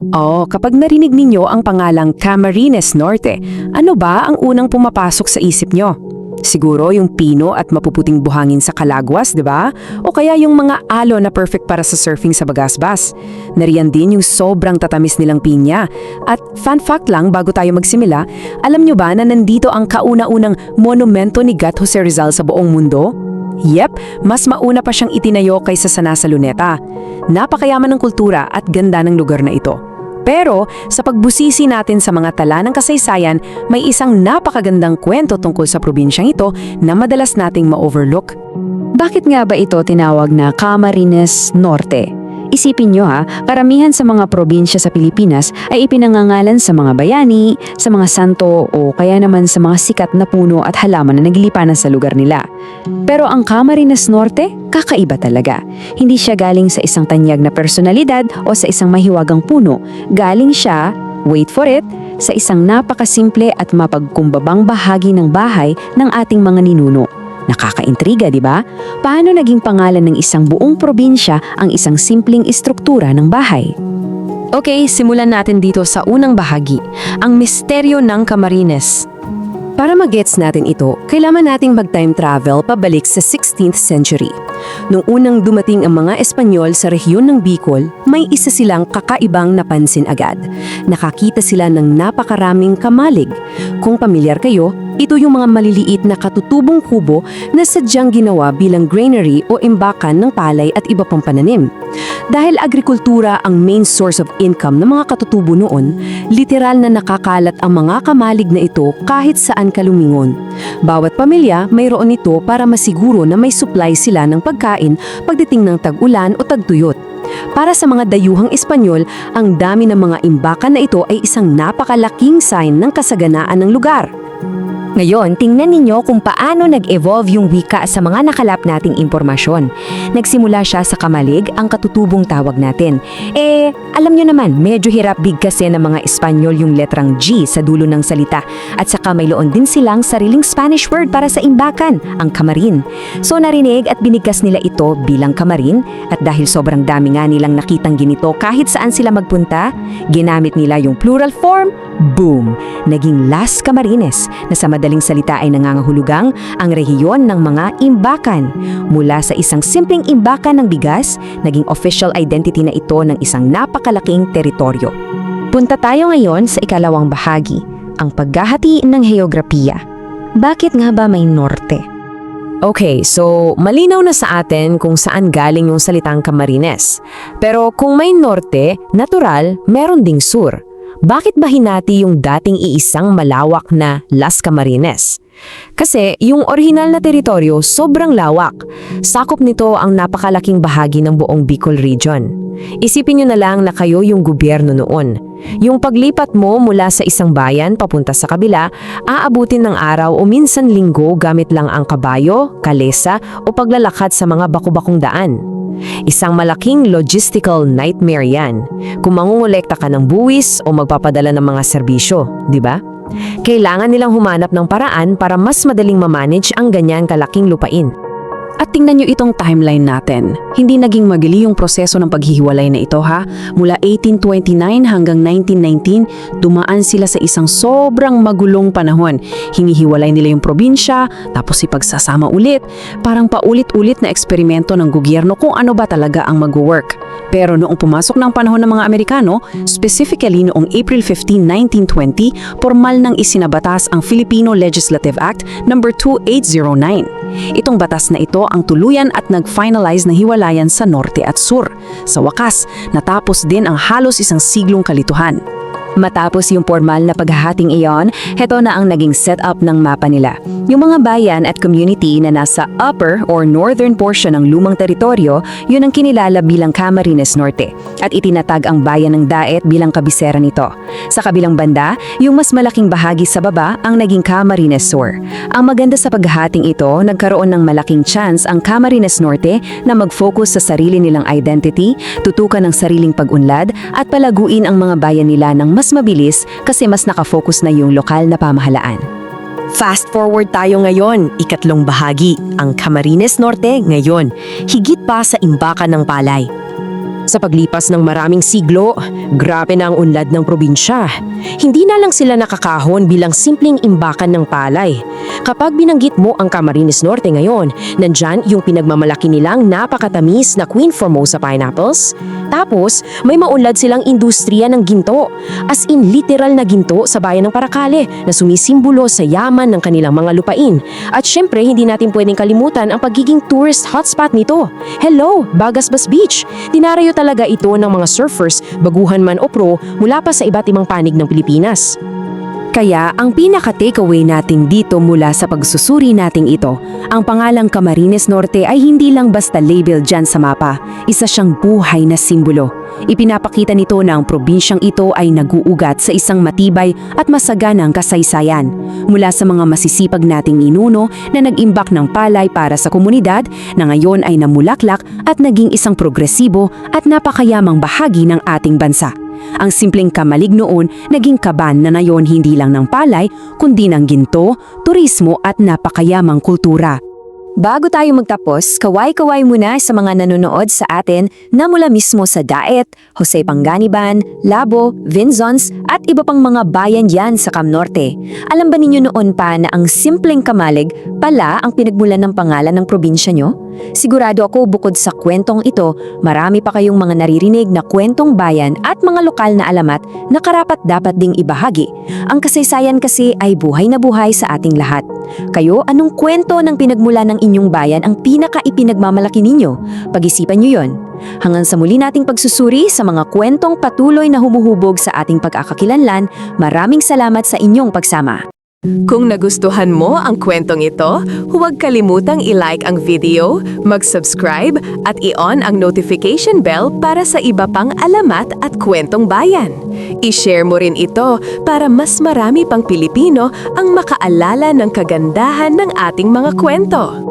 Oh, kapag narinig ninyo ang pangalang Camarines Norte, ano ba ang unang pumapasok sa isip nyo? Siguro yung pino at mapuputing buhangin sa Calaguas, di ba? O kaya yung mga alo na perfect para sa surfing sa Bagasbas. Nariyan din yung sobrang tatamis nilang pinya. At fun fact lang bago tayo magsimula, alam nyo ba na nandito ang kauna-unang monumento ni Gat Jose Rizal sa buong mundo? Yep, mas mauna pa siyang itinayo kaysa sa nasa Luneta. Napakayaman ng kultura at ganda ng lugar na ito. Pero sa pagbusisi natin sa mga tala ng kasaysayan, may isang napakagandang kwento tungkol sa probinsyang ito na madalas nating ma-overlook. Bakit nga ba ito tinawag na Camarines Norte? Isipin nyo karamihan sa mga probinsya sa Pilipinas ay ipinangangalan sa mga bayani, sa mga santo o kaya naman sa mga sikat na puno at halaman na naglilipanan sa lugar nila. Pero ang Camarines Norte, kakaiba talaga. Hindi siya galing sa isang tanyag na personalidad o sa isang mahiwagang puno. Galing siya, wait for it, sa isang napakasimple at mapagkumbabang bahagi ng bahay ng ating mga ninuno. Nakakaintriga, di ba? Paano naging pangalan ng isang buong probinsya ang isang simpleng istruktura ng bahay? Okay, simulan natin dito sa unang bahagi, ang misteryo ng Camarines. Para mag-gets natin ito, kailangan nating mag-time travel pabalik sa 16th century. Nung unang dumating ang mga Espanyol sa rehiyon ng Bicol, may isa silang kakaibang napansin agad. Nakakita sila ng napakaraming kamalig. Kung pamilyar kayo, ito yung mga maliliit na katutubong kubo na sadyang ginawa bilang granary o imbakan ng palay at iba pang pananim. Dahil agrikultura ang main source of income ng mga katutubo noon, literal na nakakalat ang mga kamalig na ito kahit saan kalumingon. Bawat pamilya mayroon ito para masiguro na may supply sila ng pagkain pagdating ng tag-ulan o tagtuyot. Para sa mga dayuhang Espanyol, ang dami ng mga imbakan na ito ay isang napakalaking sign ng kasaganaan ng lugar. Ngayon, tingnan ninyo kung paano nag-evolve yung wika sa mga nakalap nating impormasyon. Nagsimula siya sa kamalig, ang katutubong tawag natin. Alam nyo naman, medyo hirap bigkasin ng mga Espanyol yung letrang G sa dulo ng salita. At saka mayroon din silang sariling Spanish word para sa imbakan, ang kamarin. So narinig at binigkas nila ito bilang kamarin, at dahil sobrang dami nga nilang nakitang ginito kahit saan sila magpunta, ginamit nila yung plural form, boom! Naging Las Camarines, na sa madaling salita ay nangangahulugang ang rehiyon ng mga imbakan. Mula sa isang simpleng imbakan ng bigas, naging official identity na ito ng isang napakalaking teritoryo. Punta tayo ngayon sa ikalawang bahagi, ang paghahati ng heograpiya. Bakit nga ba may norte? Okay, so malinaw na sa atin kung saan galing yung salitang Camarines. Pero kung may norte, natural, meron ding sur. Bakit ba hinati yung dating iisang malawak na Las Camarines? Kasi yung orihinal na teritoryo sobrang lawak. Sakop nito ang napakalaking bahagi ng buong Bicol region. Isipin nyo na lang na kayo yung gobyerno noon. Yung paglipat mo mula sa isang bayan papunta sa kabila, aabutin ng araw o minsan linggo gamit lang ang kabayo, kalesa o paglalakad sa mga baku-bakong daan. Isang malaking logistical nightmare yan. Kung mangungulekta ka ng buwis o magpapadala ng mga serbisyo, di ba? Kailangan nilang humanap ng paraan para mas madaling mamanage ang ganyan kalaking lupain. At tingnan nyo itong timeline natin. Hindi naging madali yung proseso ng paghihiwalay na ito Mula 1829 hanggang 1919, dumaan sila sa isang sobrang magulong panahon. Hinihiwalay nila yung probinsya, tapos ipagsasama ulit. Parang paulit-ulit na eksperimento ng gobyerno kung ano ba talaga ang mag-work. Pero noong pumasok ng panahon ng mga Amerikano, specifically noong April 15, 1920, formal nang isinabatas ang Filipino Legislative Act No. 2809. Itong batas na ito ang tuluyan at nag-finalize na hiwalayan sa norte at sur. Sa wakas, natapos din ang halos isang siglong kalituhan. Matapos yung formal na paghahating iyon, heto na ang naging setup ng mapa nila. Yung mga bayan at community na nasa upper or northern portion ng lumang teritoryo, yun ang kinilala bilang Camarines Norte. At itinatag ang bayan ng Daet bilang kabisera nito. Sa kabilang banda, yung mas malaking bahagi sa baba ang naging Camarines Sur. Ang maganda sa paghahating ito, nagkaroon ng malaking chance ang Camarines Norte na mag-focus sa sarili nilang identity, tutukan ng sariling pag-unlad at palaguin ang mga bayan nila ng mas mabilis kasi mas nakafocus na yung lokal na pamahalaan. Fast forward tayo ngayon, ikatlong bahagi, ang Camarines Norte ngayon, higit pa sa imbakan ng palay. Sa paglipas ng maraming siglo, grabe na ang unlad ng probinsya. Hindi na lang sila nakakahon bilang simpleng imbakan ng palay. Kapag binanggit mo ang Camarines Norte ngayon, nandyan yung pinagmamalaki nilang napakatamis na Queen Formosa pineapples. Tapos, may maunlad silang industriya ng ginto. As in literal na ginto sa bayan ng Paracale na sumisimbolo sa yaman ng kanilang mga lupain. At syempre, hindi natin pwedeng kalimutan ang pagiging tourist hotspot nito. Hello, Bagasbas Beach! Dinarayo talaga ito ng mga surfers, baguhan man o pro, mula pa sa iba't ibang panig ng Pilipinas. Kaya ang pinaka-takeaway natin dito mula sa pagsusuri nating ito, ang pangalang Camarines Norte ay hindi lang basta label dyan sa mapa, isa siyang buhay na simbolo. Ipinapakita nito na ang probinsyang ito ay naguugat sa isang matibay at masaganang kasaysayan. Mula sa mga masisipag nating ninuno na nag-imbak ng palay para sa komunidad na ngayon ay namulaklak at naging isang progresibo at napakayamang bahagi ng ating bansa. Ang simpleng kamalig noon naging kaban na ngayon hindi lang ng palay kundi ng ginto, turismo at napakayamang kultura. Bago tayo magtapos, kaway-kaway muna sa mga nanonood sa atin na mula mismo sa Daet, Jose Panganiban, Labo, Vinzons at iba pang mga bayan yan sa Cam Norte. Alam ba ninyo noon pa na ang simpleng kamalig pala ang pinagmulan ng pangalan ng probinsya nyo? Sigurado ako bukod sa kwentong ito, marami pa kayong mga naririnig na kwentong bayan at mga lokal na alamat na karapat-dapat ding ibahagi. Ang kasaysayan kasi ay buhay na buhay sa ating lahat. Kayo, anong kwento ng pinagmula ng inyong bayan ang pinaka-ipinagmamalaki ninyo? Pag-isipan nyo yon. Hanggang sa muli nating pagsusuri sa mga kwentong patuloy na humuhubog sa ating pagkakakilanlan, maraming salamat sa inyong pagsama. Kung nagustuhan mo ang kwentong ito, huwag kalimutang i-like ang video, mag-subscribe at i-on ang notification bell para sa iba pang alamat at kwentong bayan. I-share mo rin ito para mas marami pang Pilipino ang makaalala ng kagandahan ng ating mga kwento.